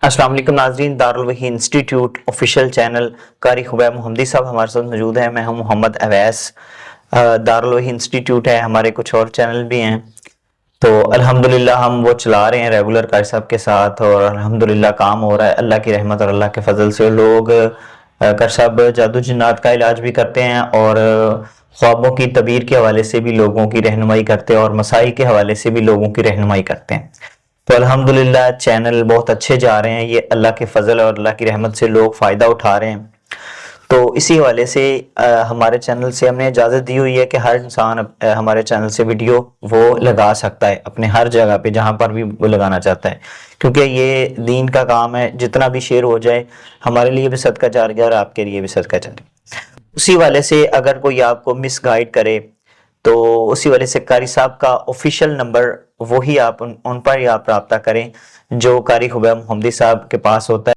अस्सलाम वालेकुम नाज़रीन, दारुल वही इंस्टीट्यूट ऑफिशियल चैनल कारी खुबैब मोहम्मदी साहब हमारे साथ मौजूद हैं। मैं हूं मोहम्मद अवैस। दारुल वही इंस्टीट्यूट है, हमारे कुछ और चैनल भी हैं। तो अल्हम्दुलिल्लाह हम वो चला रहे हैं रेगुलर कारी साहब के साथ और अल्हम्दुलिल्लाह काम हो रहा है अल्लाह की रहमत और अल्लाह के फजल से। लोग कारी साहब जादू जिन्नात का इलाज भी करते हैं और ख्वाबों की तबीर के हवाले से भी लोगों की रहनुमाई करते हैं और मसाइल के हवाले से भी लोगों की रहनुमाई करते हैं। तो अल्हम्दुलिल्लाह चैनल बहुत अच्छे जा रहे हैं, ये अल्लाह के फजल और अल्लाह की रहमत से लोग फ़ायदा उठा रहे हैं। तो इसी हवाले से हमारे चैनल से हमने इजाज़त दी हुई है कि हर इंसान हमारे चैनल से वीडियो वो लगा सकता है अपने हर जगह पे जहाँ पर भी वो लगाना चाहता है, क्योंकि ये दीन का काम है। जितना भी शेयर हो जाए हमारे लिए भी सदका जारिया और आपके लिए भी सदका जारिया। उसी वाले से अगर कोई आपको मिस गाइड करे तो उसी वाले से कारी साहब का ऑफिशियल नंबर वही आप उन पर ही आप राब्ता करें जो कारी खुबैब मोहम्मदी साहब के पास होता है।